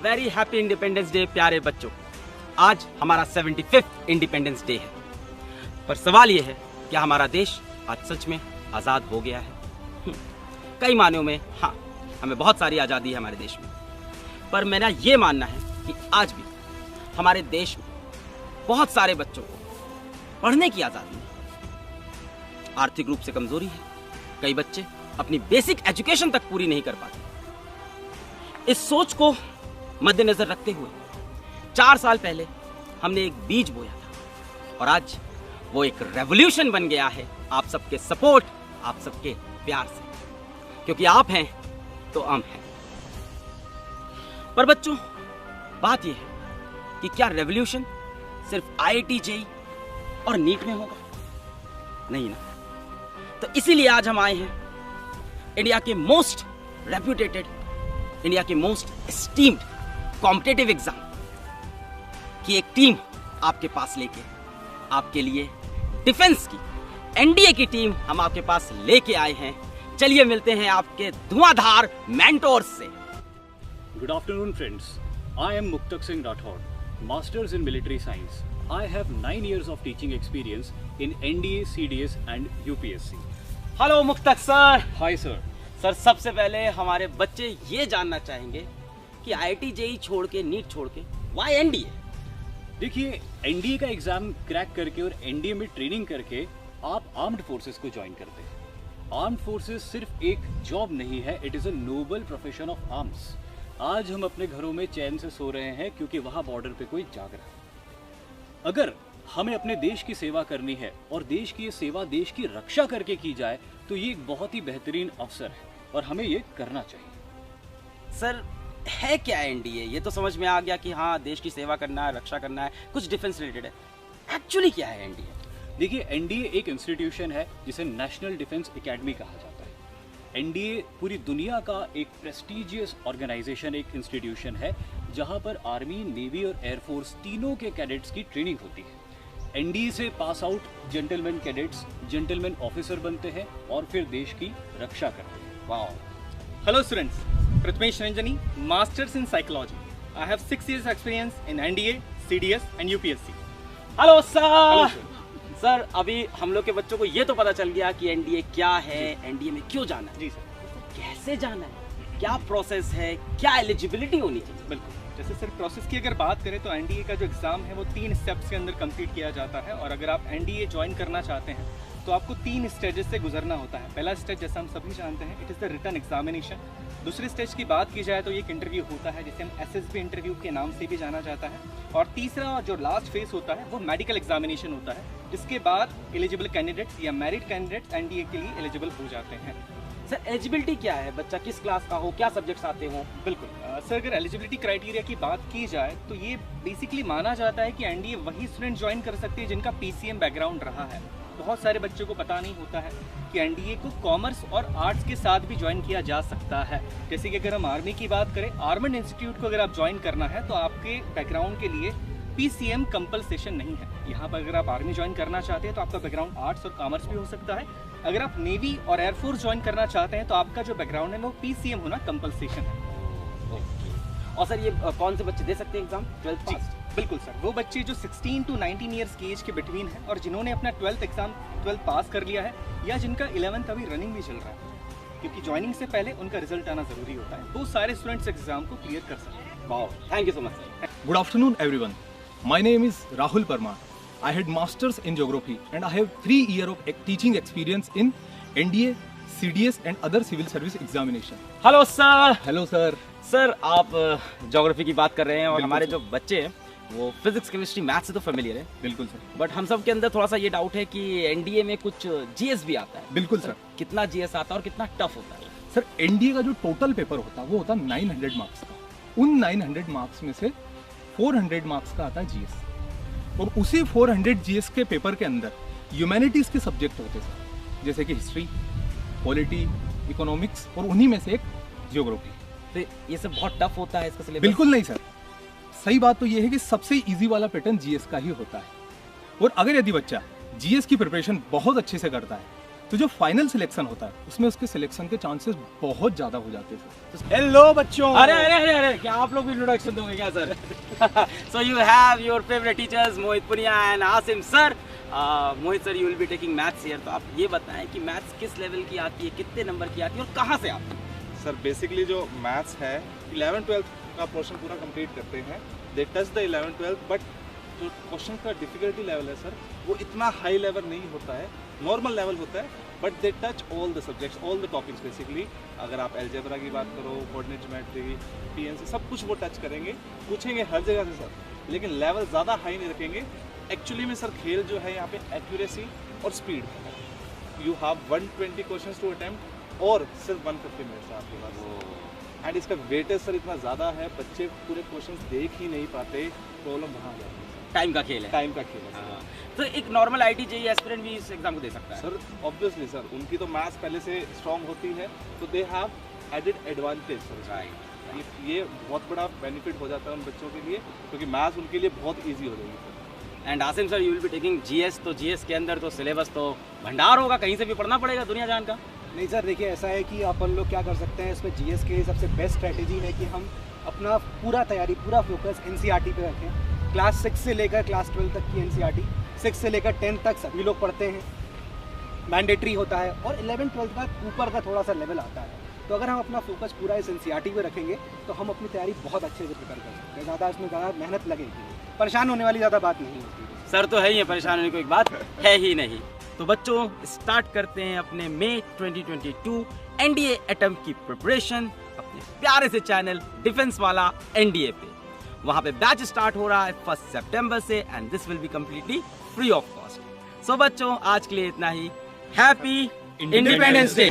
Very happy independence day प्यारे बच्चों। आज हमारा 75th इंडिपेंडेंस डे है। पर सवाल यह है कि हमारा देश आज सच में आज़ाद हो गया है? कई मायनों में हाँ, हमें बहुत सारी आज़ादी है हमारे देश में। पर मेरा ये मानना है कि आज भी हमारे देश में बहुत सारे बच्चों को पढ़ने की आज़ादी है। आर्थिक रूप से कमजोरी है, कई बच्चे अपनी बेसिक एजुकेशन तक पूरी नहीं कर पाते। इस सोच को मद्देनजर रखते हुए 4 साल पहले हमने एक बीज बोया था और आज वो एक रेवोल्यूशन बन गया है। आप सबके सपोर्ट, आप सबके प्यार से, क्योंकि आप हैं तो हम हैं। पर बच्चों, बात यह है कि क्या रेवोल्यूशन सिर्फ IIT JEE और नीट में होगा? नहीं ना। तो इसीलिए आज हम आए हैं इंडिया के मोस्ट रेप्यूटेटेड, इंडिया के मोस्ट एस्टीम्ड कॉम्पिटिटिव एग्जाम की एक टीम आपके पास लेके, आपके लिए डिफेंस की NDA की टीम हम आपके पास लेके आए हैं। चलिए मिलते हैं आपके धुआंधार मेंटोर्स से। Good afternoon, friends. I am Muktak Singh Rathod, Masters in Military Science. I have 9 years of teaching experience in NDA, CDS and UPSC. Hello मुक्तक सर। Hi, sir. सर, सबसे पहले हमारे बच्चे ये जानना चाहेंगे कि IIT JEE छोड़ के, नीट छोड़ के, why NDA? देखिए, NDA का एग्जाम क्रैक करके और NDA में ट्रेनिंग करके आप आर्म्ड फोर्सेस को ज्वाइन करते हैं। आर्म्ड फोर्सेस सिर्फ एक जॉब नहीं है, it is a noble profession of arms. आज हम अपने घरों में चैन से सो रहे हैं क्योंकि वहाँ बॉर्डर पे कोई जाग रहा है। अगर हमें अपने देश की सेवा करनी है और देश की ये सेवा देश की रक्षा करके की जाए तो ये एक बहुत ही बेहतरीन अवसर है और हमें ये करना चाहिए। सर, है क्या NDA? ये तो समझ में आ गया कि हाँ, देश की सेवा करना है, रक्षा करना है, कुछ डिफेंस रिलेटेड है। एक्चुअली क्या है NDA? देखिए, NDA एक इंस्टीट्यूशन है जिसे नेशनल डिफेंस एकेडमी कहा जाता है। NDA पूरी दुनिया का एक प्रेस्टिजियस ऑर्गेनाइजेशन, एक इंस्टीट्यूशन है जहां पर आर्मी, नेवी और एयरफोर्स तीनों के कैडेट्स की ट्रेनिंग होती है। NDA से pass out gentleman cadets gentleman officer बनते हैं और फिर देश की रक्षा करते हैं। Wow. Hello students, Prathamesh Ranjani, Masters in Psychology. I have 6 years experience in NDA, CDS and UPSC. Hello sir. Hello, sir. Sir, अभी हम लोग के बच्चों को ये तो पता चल गया कि NDA क्या है, NDA में क्यों जाना है। जी सर। कैसे जाना है, क्या प्रोसेस है, क्या एलिजिबिलिटी होनी चाहिए? बिल्कुल। जैसे सर प्रोसेस की अगर बात करें तो NDA का जो एग्ज़ाम है वो 3 स्टेप्स के अंदर कंप्लीट किया जाता है और अगर आप NDA ज्वाइन करना चाहते हैं तो आपको 3 स्टेजेस से गुजरना होता है। पहला स्टेज जैसा हम सभी जानते हैं, it is the written examination. दूसरे स्टेज की बात की जाए तो ये एक इंटरव्यू होता है जिसे हम SSB इंटरव्यू के नाम से भी जाना जाता है। और तीसरा जो लास्ट फेज होता है वो मेडिकल एग्जामिनेशन होता है, जिसके बाद एलिजिबल कैंडिडेट्स या मैरिड कैंडिडेट्स NDA के लिए एलिजिबल हो जाते हैं। सर, एलिजिबिलिटी क्या है? बच्चा किस क्लास का हो, क्या सब्जेक्ट्स आते हो? बिल्कुल सर, अगर एलिजिबिलिटी क्राइटेरिया की बात की जाए तो ये बेसिकली माना जाता है कि NDA वही स्टूडेंट ज्वाइन कर सकते हैं जिनका PCM बैकग्राउंड रहा है। बहुत सारे बच्चों को पता नहीं होता है कि NDA को कॉमर्स और आर्ट्स के साथ भी ज्वाइन किया जा सकता है। जैसे कि अगर हम आर्मी की बात करें, आर्मड इंस्टीट्यूट को अगर आप ज्वाइन करना है तो आपके बैकग्राउंड के लिए PCM कंपल्सेशन नहीं है। यहाँ पर अगर आप आर्मी ज्वाइन करना चाहते हैं तो आपका बैकग्राउंड आर्ट्स और कॉमर्स भी हो सकता है। अगर आप नेवी और एयरफोर्स ज्वाइन करना चाहते हैं तो आपका जो बैकग्राउंड है वो PCM होना कंपल्सेशन है। और सर, ये कौन से बच्चे दे सकते हैं एग्जाम? 12th जी पास? बिल्कुल सर, वो बच्चे जो 16 to 19 ईयर्स की एज के बिटवीन है और जिन्होंने अपना 12th पास कर लिया है या जिनका 11th अभी रनिंग भी चल रहा है, क्योंकि ज्वाइनिंग से पहले उनका रिजल्ट आना जरूरी होता है। वो सारे स्टूडेंट्स एग्जाम को क्लियर कर सकते हैं। Wow, thank you so much sir. Good afternoon, everyone. My name is Rahul Parmar. I had masters in geography and I have 3 years of teaching experience in NDA, CDS and other civil service examination. Hello sir. Hello, sir. Sir, आप geography की बात कर रहे हैं और बिल्कुल हमारे sir. जो बच्चे हैं वो फिजिक्स, केमिस्ट्री, मैथ से तो फेमिलियर है, बिल्कुल सर। बट हम सब के अंदर थोड़ा सा ये डाउट है कि NDA में कुछ GS भी आता है। बिल्कुल सर। कितना GS आता है और कितना टफ होता है? सर, NDA का जो टोटल पेपर होता है वो होता है 900 मार्क्स का। उन 900 मार्क्स में से 400 मार्क्स का आता है GS और उसी 400 GS के पेपर के अंदर ह्यूमैनिटीज़ के सब्जेक्ट होते सर, जैसे कि हिस्ट्री, पॉलिटी, इकोनॉमिक्स और उन्हीं में से एक जियोग्राफी। तो ये सब बहुत टफ होता है इसका सिलेबस? बिल्कुल नहीं सर, सही बात तो ये है कि सबसे इजी वाला पैटर्न GS का ही होता है। और अगर यदि बच्चा GS की प्रिपरेशन बहुत अच्छे से करता है तो जो फाइनल सिलेक्शन होता है उसमें उसके सिलेक्शन के चांसेस बहुत ज़्यादा हो जाते हैं सर। हेलो बच्चों। अरे अरे अरे अरे क्या आप लोग भी इंट्रोडक्शन दोगे क्या sir? So you have your favourite teachers Mohit Punia and Asim sir. Mohit sir, you will be taking maths here, तो आप ये बताएं कि मैथ्स किस लेवल की आती है, कितने नंबर की आती है और कहाँ से आती है? सर बेसिकली जो मैथ्स है 11-12 का पोर्शन पूरा कंप्लीट करते हैं, दे टच द 11-12, बट जो क्वेश्चन का डिफिकल्टी लेवल है सर वो इतना हाई लेवल नहीं होता है, नॉर्मल लेवल होता है, but they touch all the subjects, all the topics basically. अगर आप अलजेब्रा की बात करो, कोऑर्डिनेट ज्योमेट्री, पीएनसी, सब कुछ वो टच करेंगे, पूछेंगे हर जगह से सर, लेकिन लेवल ज़्यादा हाई नहीं रखेंगे। एक्चुअली में सर खेल जो है यहाँ पे एक्यूरेसी और स्पीड है। You have 120 questions to attempt और सिर्फ 150 मिनट्स है आपके पास, एंड इसका वेटेज सर इतना ज़्यादा है, बच्चे पूरे क्वेश्चंस देख ही नहीं पाते, प्रॉब्लम वहाँ आ जाती है। टाइम का खेल है। टाइम का खेल है हाँ। तो एक नॉर्मल आईटी जेईई एस्पिरेंट भी इस एग्जाम को दे सकता है सर। ऑब्वियसली सर, उनकी तो मैथ्स पहले से स्ट्रॉन्ग होती है, तो they have added advantage sir. Right. ये बहुत बड़ा बेनिफिट हो जाता है उन बच्चों के लिए, क्योंकि मैथ्स उनके लिए बहुत ईजी हो जाएगी sir. And Asim sir, you will be taking GS, तो जीएस के अंदर तो सिलेबस तो भंडार होगा, कहीं से भी पढ़ना पड़ेगा दुनिया जान का। नहीं सर, देखिए ऐसा है कि अपन लोग क्या कर सकते हैं इसमें, जीएस के लिए सबसे बेस्ट स्ट्रेटेजी है कि हम अपना पूरा तैयारी, पूरा फोकस एनसीईआरटी पे रखें। क्लास 6 से लेकर क्लास 12 तक की एनसीईआरटी, 6 से लेकर 10 तक सभी लोग पढ़ते हैं, मैंडेटरी होता है, और 11-12 का ऊपर का थोड़ा सा लेवल आता है। तो अगर हम अपना फोकस पूरा इस एनसीईआरटी पे रखेंगे तो हम अपनी तैयारी बहुत अच्छे से प्रिपेयर कर सकते हैं। ज़्यादा इसमें ज़्यादा मेहनत लगेगी, परेशान होने वाली ज़्यादा बात नहीं होती। सर तो है ही है, परेशान होने की कोई बात है ही नहीं। तो बच्चों, स्टार्ट करते हैं अपने मई 2022 एनडीए अटेम्प्ट की प्रिपरेशन अपने प्यारे से चैनल डिफेंस वाला एनडीए पे। वहां पे बैच स्टार्ट हो रहा है 1 सितंबर से, and this will be completely free of cost. So बच्चों, आज के लिए इतना ही। Happy independence day.